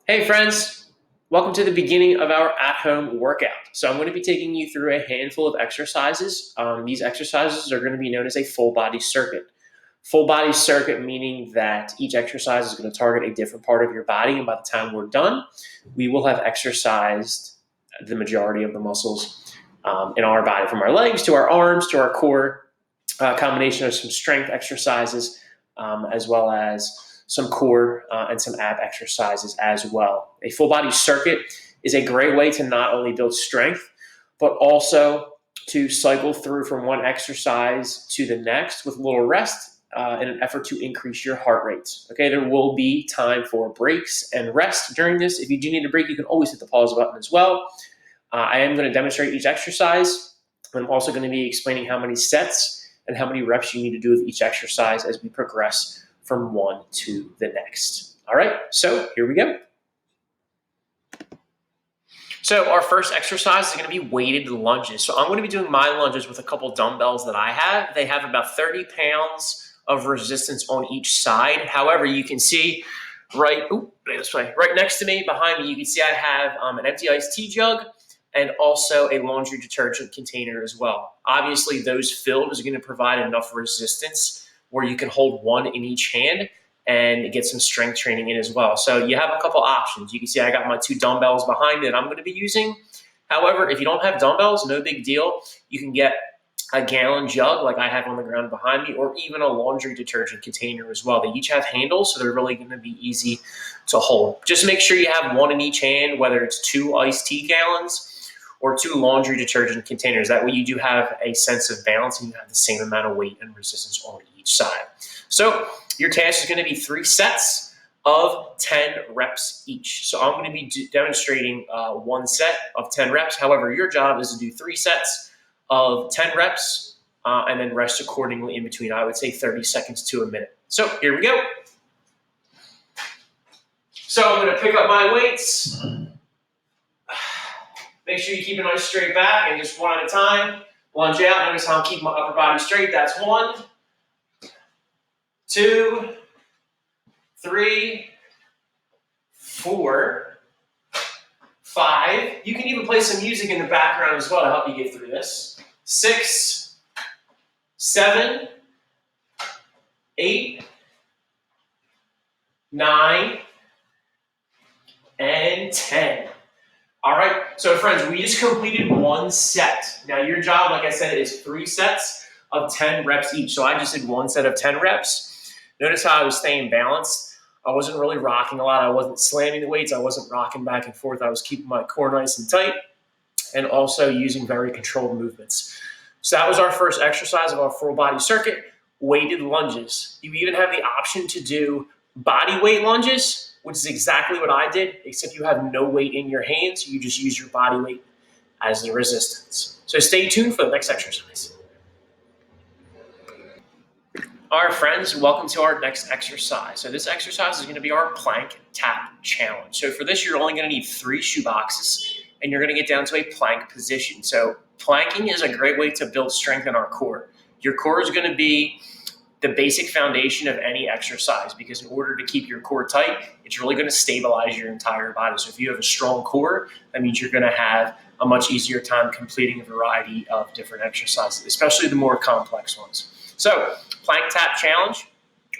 Hey friends, welcome to the beginning of our at-home workout. So I'm going to be taking you through a handful of exercises. These exercises are going to be known as a full body circuit. Full body circuit meaning that each exercise is going to target a different part of your body, and by the time we're done, we will have exercised the majority of the muscles in our body, from our legs to our arms to our core, a combination of some strength exercises as well as some core and some ab exercises as well. A full body circuit is a great way to not only build strength, but also to cycle through from one exercise to the next with a little rest in an effort to increase your heart rate. Okay, there will be time for breaks and rest during this. If you do need a break, you can always hit the pause button as well. I am going to demonstrate each exercise. I'm also going to be explaining how many sets and how many reps you need to do with each exercise as we progress from one to the next. All right, so here we go. So our first exercise is going to be weighted lunges. So I'm going to be doing my lunges with a couple dumbbells that I have. They have about 30 pounds of resistance on each side. However, you can see right next to me, behind me, you can see I have an empty iced tea jug and also a laundry detergent container as well. Obviously, those filled is going to provide enough resistance where you can hold one in each hand and get some strength training in as well. So you have a couple options. You can see I got my two dumbbells behind me that I'm going to be using. However, if you don't have dumbbells, no big deal. You can get a gallon jug like I have on the ground behind me, or even a laundry detergent container as well. They each have handles, so they're really going to be easy to hold. Just make sure you have one in each hand, whether it's 2 iced tea gallons or 2 laundry detergent containers. That way you do have a sense of balance and you have the same amount of weight and resistance on each side. So your task is going to be 3 sets of 10 reps each. So I'm going to be demonstrating one set of 10 reps. However, your job is to do 3 sets of 10 reps and then rest accordingly in between. I would say 30 seconds to a minute. So here we go. So I'm going to pick up my weights. Make sure you keep a nice straight back and just one at a time. Lunge out. Notice how I'm keeping my upper body straight. That's 1, 2, 3, 4, 5. You can even play some music in the background as well to help you get through this. 6, 7, 8, 9, and 10. All right, so friends, we just completed one set. Now your job, like I said, is 3 sets of 10 reps each. So I just did one set of 10 reps. Notice how I was staying balanced. I wasn't really rocking a lot. I wasn't slamming the weights. I wasn't rocking back and forth. I was keeping my core nice and tight and also using very controlled movements. So that was our first exercise of our full body circuit, weighted lunges. You even have the option to do body weight lunges, which is exactly what I did, except you have no weight in your hands. You just use your body weight as the resistance. So stay tuned for the next exercise. All right, friends, welcome to our next exercise. So this exercise is going to be our plank tap challenge. So for this, you're only going to need 3 shoe boxes, and you're going to get down to a plank position. So planking is a great way to build strength in our core. Your core is going to be the basic foundation of any exercise, because in order to keep your core tight, it's really going to stabilize your entire body. So if you have a strong core, that means you're going to have a much easier time completing a variety of different exercises, especially the more complex ones. So plank tap challenge,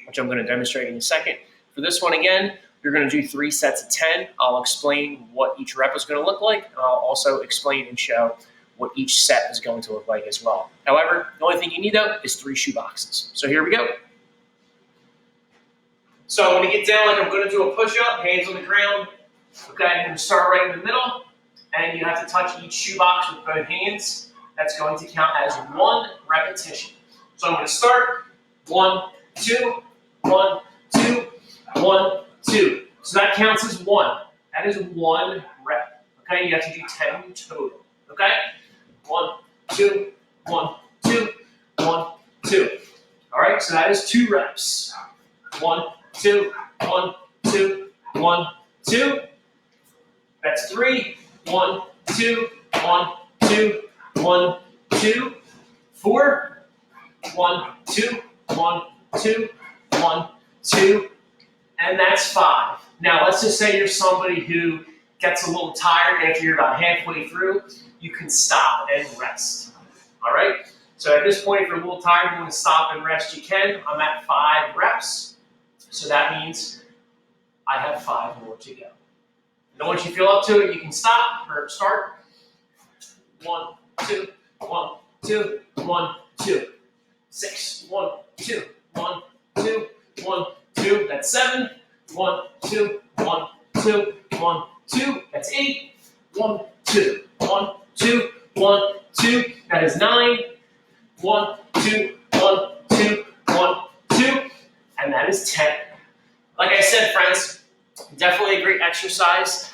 which I'm going to demonstrate in a second. For this one, again, you're going to do 3 sets of 10. I'll explain what each rep is going to look like, and I'll also explain and show what each set is going to look like as well. However, the only thing you need, though, is 3 shoe boxes. So here we go. So I'm going to get down like I'm going to do a push-up, hands on the ground. Okay, I'm going to start right in the middle, and you have to touch each shoe box with both hands. That's going to count as 1 repetition. So I'm going to start 1, 2, 1, 2, 1, 2. So that counts as 1. That is 1 rep. Okay, you have to do 10 total. Okay? 1, 2, 1, 2, 1, 2. All right, so that is 2 reps. 1, 2, 1, 2, 1, 2. That's 3. 1, 2, 1, 2, 1, 2. 4. 1, 2, 1, 2, 1, 2. And that's 5. Now, let's just say you're somebody who gets a little tired after you're about halfway through. You can stop and rest. All right? So at this point, if you're a little tired, you want to stop and rest, you can. I'm at 5 reps. So that means I have 5 more to go. And once you feel up to it, you can stop or start. 1, 2, 1, 2, 1, 2. 6, 1, 2, 1, 2, 1, 2. That's 7. 1, 2, 1, 2, 1, 2. That's 8. 1, 2, 1, 2, 1, 2. That is 9. 1, 2, 1, 2, 1, 2. And that is 10. Like I said, friends, definitely a great exercise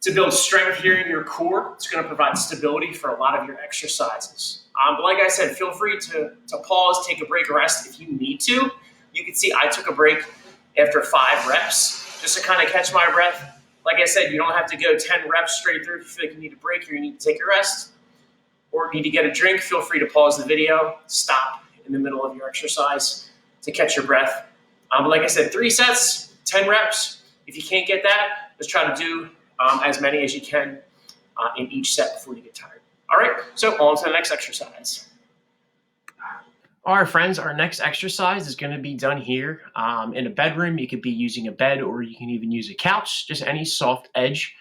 to build strength here in your core. It's going to provide stability for a lot of your exercises. But like I said, feel free to pause, take a break, rest if you need to. You can see I took a break after 5 reps just to kind of catch my breath. Like I said, you don't have to go 10 reps straight through if you feel like you need a break or you need to take a rest or need to get a drink. Feel free to pause the video, stop in the middle of your exercise to catch your breath. But like I said, 3 sets, 10 reps. If you can't get that, just try to do as many as you can in each set before you get tired. All right, so on to the next exercise. All right, friends, our next exercise is going to be done here in a bedroom. You could be using a bed or you can even use a couch. Just any soft edge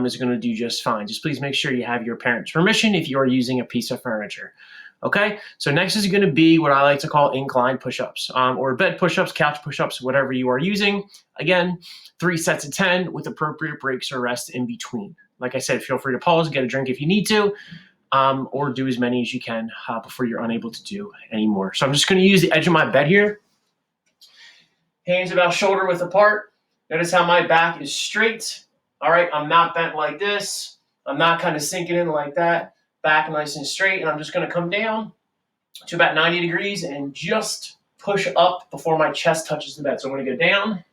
is going to do just fine. Just please make sure you have your parents' permission if you are using a piece of furniture. Okay, so next is going to be what I like to call incline push-ups or bed push-ups, couch push-ups, whatever you are using. Again, 3 sets of 10 with appropriate breaks or rest in between. Like I said, feel free to pause, get a drink if you need to, or do as many as you can before you're unable to do anymore. So I'm just going to use the edge of my bed here. Hands about shoulder width apart. Notice how my back is straight. All right, I'm not bent like this. I'm not kind of sinking in like that. Back nice and straight, and I'm just going to come down to about 90 degrees and just push up before my chest touches the bed. So I'm going to go down,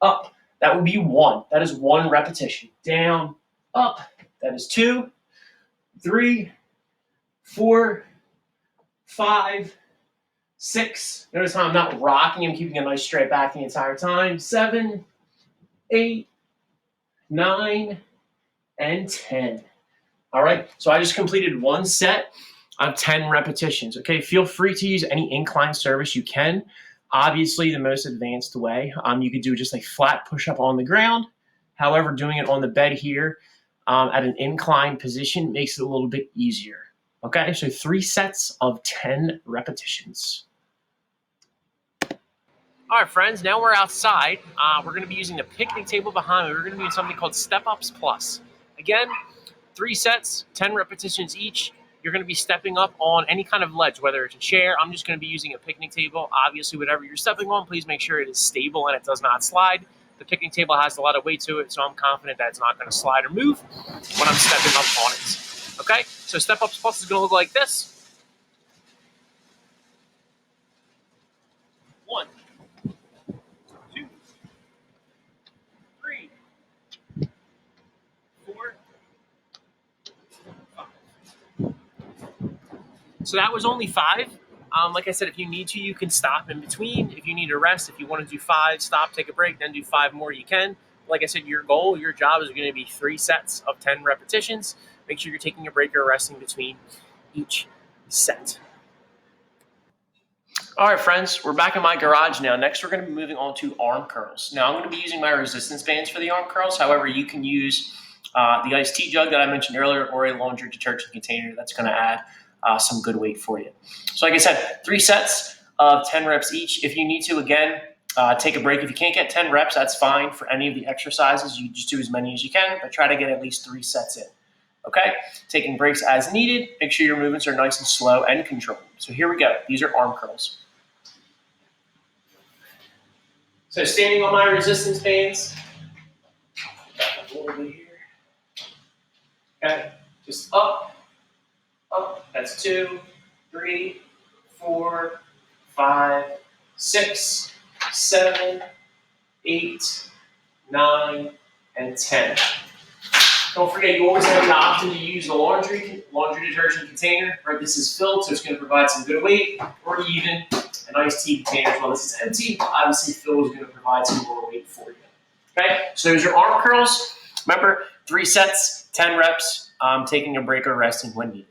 up. That would be 1. That is 1 repetition. Down, up. That is 2, 3, 4, 5, 6. Notice how I'm not rocking. I'm keeping a nice straight back the entire time. 7, 8, 9, and 10. All right, so I just completed 1 set of 10 repetitions. Okay, feel free to use any incline service you can. Obviously, the most advanced way, you could do just a flat push-up on the ground. However, doing it on the bed here at an incline position makes it a little bit easier. Okay, so 3 sets of 10 repetitions. All right, friends, now we're outside. We're going to be using the picnic table behind me. We're going to be doing something called Step Ups Plus. Again, 3 sets, 10 repetitions each. You're going to be stepping up on any kind of ledge, whether it's a chair. I'm just going to be using a picnic table. Obviously, whatever you're stepping on, please make sure it is stable and it does not slide. The picnic table has a lot of weight to it, so I'm confident that it's not going to slide or move when I'm stepping up on it. Okay, so Step Ups Plus is going to look like this. 1, 2, 3, 4, 5. So that was only 5. Like I said, if you need to, you can stop in between. If you need a rest, if you want to do 5, stop, take a break, then do 5 more, you can. Like I said, your goal, your job is going to be 3 sets of 10 repetitions. Make sure you're taking a break or resting between each set. All right, friends, we're back in my garage now. Next, we're going to be moving on to arm curls. Now, I'm going to be using my resistance bands for the arm curls. However, you can use the iced tea jug that I mentioned earlier or a laundry detergent container. That's going to add some good weight for you. So like I said, 3 sets of 10 reps each. If you need to, again, take a break. If you can't get 10 reps, that's fine for any of the exercises. You just do as many as you can, but try to get at least 3 sets in. Okay? Taking breaks as needed. Make sure your movements are nice and slow and controlled. So here we go. These are arm curls. So standing on my resistance bands. Back up a little bit here. Okay? Just up. Up, that's 2, 3, 4, 5, 6, 7, 8, 9, and 10. Don't forget, you always have the option to use the laundry detergent container. Right, this is filled, so it's going to provide some good weight, or even an iced tea container as well. This is empty. Obviously, filled is going to provide some more weight for you. Okay, so there's your arm curls. Remember, 3 sets, 10 reps, taking a break or resting when needed.